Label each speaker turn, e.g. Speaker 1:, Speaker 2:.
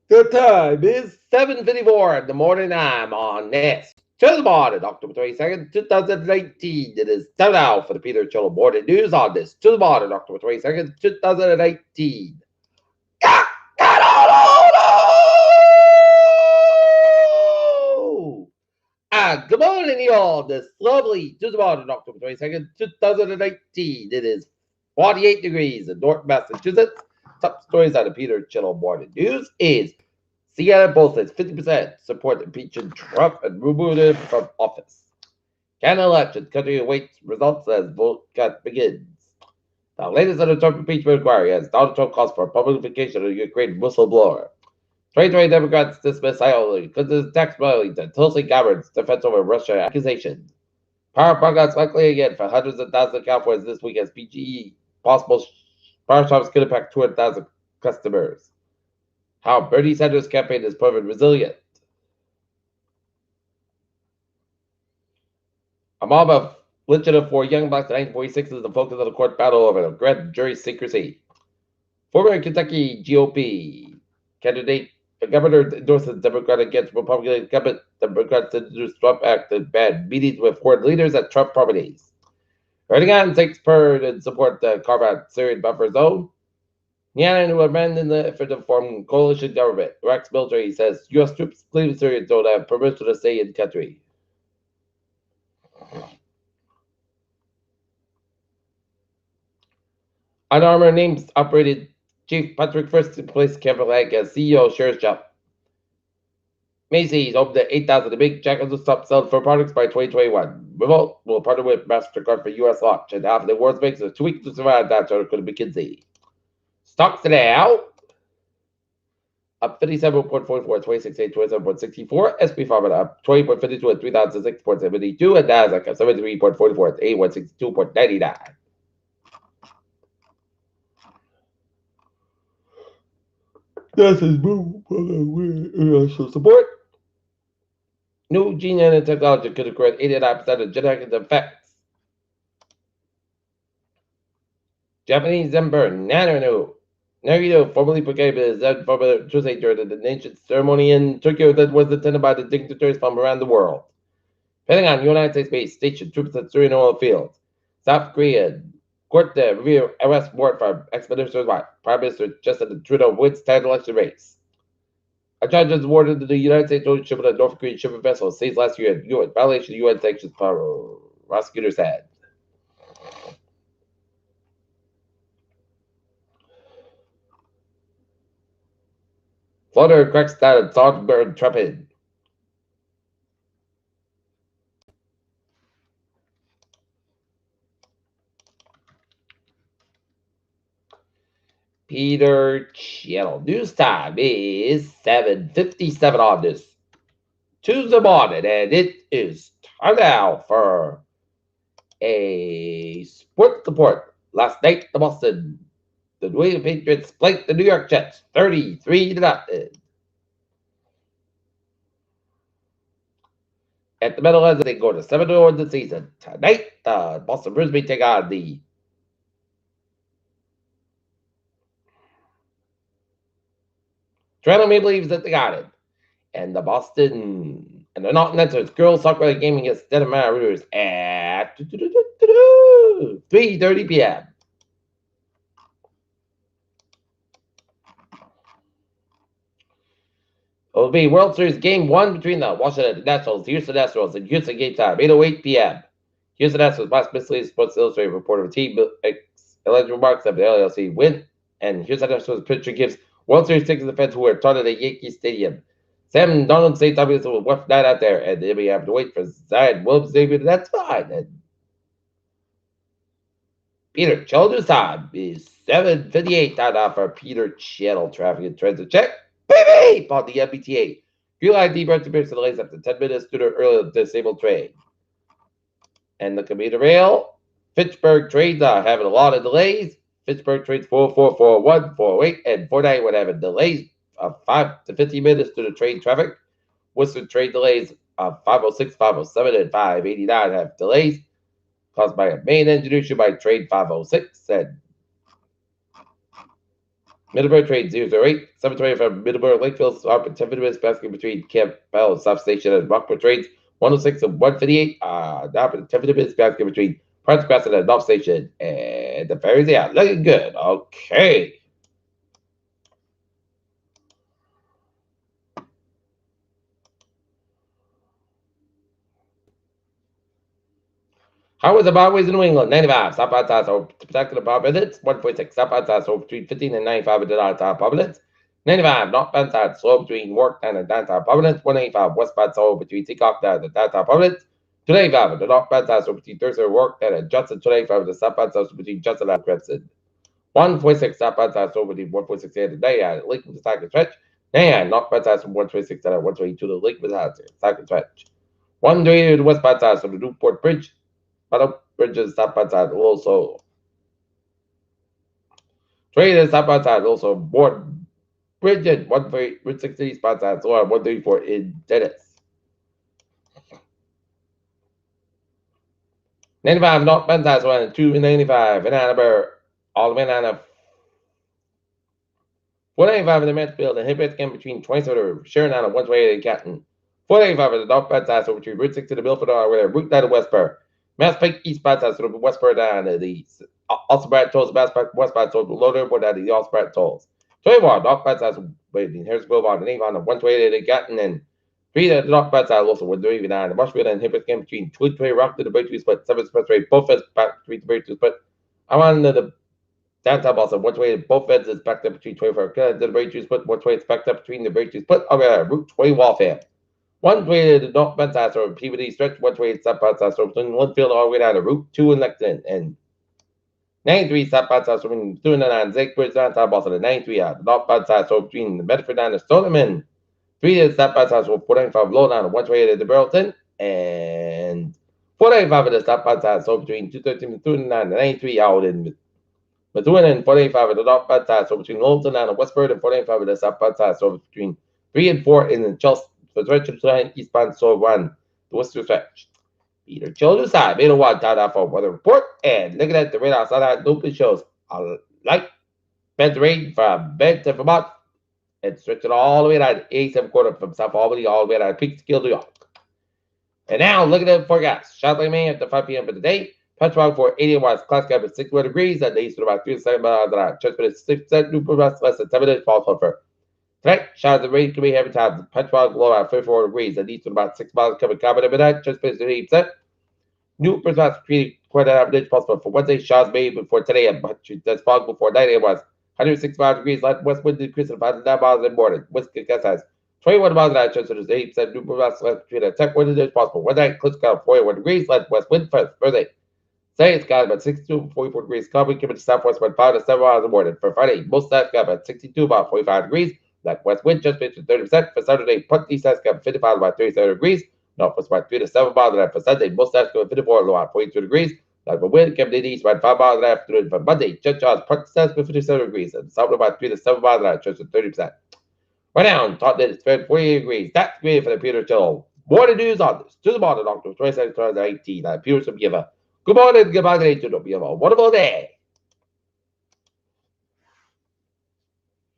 Speaker 1: The time is 7:54 in the morning. I'm on this. To the morning, October 22nd, 2019. It is time now for the Peter Chillo Morning News on this. To the morning, October 22nd, 2019. Good morning, y'all. This lovely Tuesday morning, October 22nd, 2019. It is 48 degrees in North Massachusetts. Top stories out of Peter Chillo Morning News is Seattle polls says 50% support impeaching Trump and remove him from office. Canada election, country awaits results as vote count begins. The latest under Trump impeachment inquiry as Donald Trump calls for publication of Ukraine whistleblower. 2020 Democrats dismiss Iowa because of tax violence and Tulsi Gabbard's defense over Russia accusations. Power blackouts likely again for hundreds of thousands of Californians this week as PGE possible power shops could impact 200,000 customers. How Bernie Sanders' campaign is proven resilient. A mob of lynching of 4 young blacks in 1946 is the focus of the court battle over the grand jury secrecy. Former Kentucky GOP candidate, the governor endorses Democrat against Republican incumbent. Democrats introduced Trump Act that banned meetings with foreign leaders at Trump properties. Erdogan takes part and support the carve out Syrian buffer zone. Yemen will abandon the effort to form coalition government. Iraq's military says U.S. troops leaving Syria don't have permission to stay in the country. Under Armour names operated Chief Patrick First in place Kevin Lang as CEO shares jump. Macy's opened at 8,000 to make jackets will stop selling for products by 2021. Revolt will partner with MasterCard for U.S. launch, and half of the world's makes a 2 weeks to survive. That's article to McKinsey. Stocks today out. Up 57.44 at 26.8, 27.64. SP 500 up 20.52 at 3,006.72. And Nasdaq up 73.44 at 8162.99. That's his move. International support. New gene editing technology could correct 89% of genetic defects. Japanese emperor Naruhito formally proclaimed his Zen formula Tuesday during the ancient ceremony in Tokyo that was attended by the dignitaries from around the world. Pentagon, United States-based station troops at Syrian oil fields. South Korea court to review arrest warrant for expeditionary wife. Prime Minister Justin Trudeau wins tight election race. A judge has awarded the United States ownership of a North Korean shipping vessel seized last year in violation of UN sanctions, prosecutors said. Florida cracks down on Songbird trumpet. Peter Channel. News time is 7:57 on this Tuesday morning, and it is time now for a sports report. Last night, the New England Patriots blanked the New York Jets 33-0. At the middle as they go to 7-0 in the season. Tonight, Boston Bruins may take on the Toronto Maple Leafs that they got it. And the Boston and the Norton Nets girls soccer game against Denver Mariners at 3:30 p.m. It will be World Series Game 1 between the Washington Nationals, Houston Astros, and Houston game time, 8:08 p.m. Houston Astros last misleading Sports Illustrated report of team alleged remarks of the LLC win, and Houston Astros pitcher gives World Series tickets to fans who are taunted at Yankee Stadium. Sam Donald St. Thomas will rough night out there, and then we have to wait for Zion Williams debut. That's fine. And Peter Children's time is 7:58. Time now for Peter Channel traffic and transit check. Baby! On the MBTA. Green line deburst appears delays up to 10 minutes due to early disabled train. And the commuter rail. Fitchburg trains are having a lot of delays. Fitchburg trains 404, 401, 408, and 49 would have delays of 5 to 15 minutes due to train traffic. Worcester train delays of 506, 507, and 589 have delays caused by a main engine issue by train 506. And Middleburg trade 008. 725 Middleburg Lakefield swap and 10 minutes basket between Camp Bell Substation and Rockport trades 106 and 158. Now for the 10 minutes basket between Parts Crescent and North Station and the ferries. Yeah, looking good. Okay. How was the Broadways in New England? 95. Stop outside so protecting the power minutes. 1.6. Stop outside so between 15 and 95 with the outside power minutes. 95. North Benside slow between Work and the downtown power minutes. 185. Westbound slow between Teacock and the downtown power minutes. 285 with the North Benside so between Thursday Work and Justin. 285 with the South Benside so between Justin and Crimson. 1.6. Stop outside so between 1.6 and today and Lake with the second stretch. And North Benside from 126 and 122 to the Lake with the second stretch. 138 to the westbound side so the Newport Bridge. Para bridges stop outside also. Traders stop outside also. Board Bridget 160 spots outside. So 134 in Dennis. 95 North Benside 1 295 in Annabelle. All the way down to 495 in the Mansfield and Hibbett game between 27 Sharon out of 128 and Canton. 485 in the North Benside so between Route 6 to the Milford where Route 9 to Westboro. Mass Pike East Benside so Westboro down to the also Brad Tolls, Mass Pike Westbound Tolls, Loader Airport down to the also Brad Tolls. 21 North Benside waiting. Here's Boulevard and Avon of 128 and Canton and 3 the North Benside also 139 the Marshfield and Hibbett game between 220 Rock to the Bridge split 7 Expressway both ends back between the Bridge split. I wanted the downtown Boston 128 both ends is backed up between 24 to the Bridge split 128 is backed up between the Bridge split. Route 20 Waltham. 128 the North Benside or Peabody stretch 128 South Benside so between Linfield all the way down to Route 2 in Lexington and 93 South Benside so between 209 Zake Bridge downtown Boston and 93 the North Benside so between the Medford and the Stoneman. 3 is South Benside so 495 low down to 128 at the Burlington and 495 at the South Benside so between 213 and 209 and 93 out in Methuen and 485 at the North Benside so between Littleton and Westford and 485 at the South Benside so between 3 and 4 in the Chelsea. The stretch of the eastbound so 1, the Worcester stretch. Peter Children's side, made a one down for weather report, and looking at the radar outside, open shows a light bed rain from Bed to Vermont, and stretching all the way down 87 from South Albany all the way down to Peekskill, New York. And now, look at the forecast. Shortly, May after 5 p.m. for the day. Petrol for 80 watts, class gap at 61 degrees, and the east to about 3 7 miles an hour. Just at 6% new west, less than 7 minutes, fall sulfur. Tonight, showers of rain can be heavy times. Petrol low at 34 degrees, and east to about 6 miles coming common at midnight, just based on 80%. New percent quite an average possible for Wednesday. Showers made before 10 a.m. That's fog before 9 a.m. was 165 degrees. Light west wind increase of 5 miles in the morning. West gust has 21 miles an hour. Chance of 8% new percent between a 10 wind is possible. Wednesday, close count 41 degrees. Light west wind first. Thursday, say it's got about 62 and 44 degrees. Coming to southwest wind 5 to 7 miles in the morning. For Friday, most sides got about 62, about 45 degrees. Light west wind just between 30%. For Saturday, put these sides got 55, about 37 degrees. Northwest about 3 to 7 miles an hour for Sunday. Most sides going 54, low at 42 degrees. Like for wind, coming east about 5 miles an hour afternoon. For Monday, just odds, part sides going 57 degrees. And south about 3 to 7 miles an hour, just at 30%. Right now, thought that it's 48 degrees. That's great for the Peter Channel. More news on this. To the bottom, October 22nd, 2019. I'm Peter Giver. Good morning, goodbye, to the Giver. Wonderful day.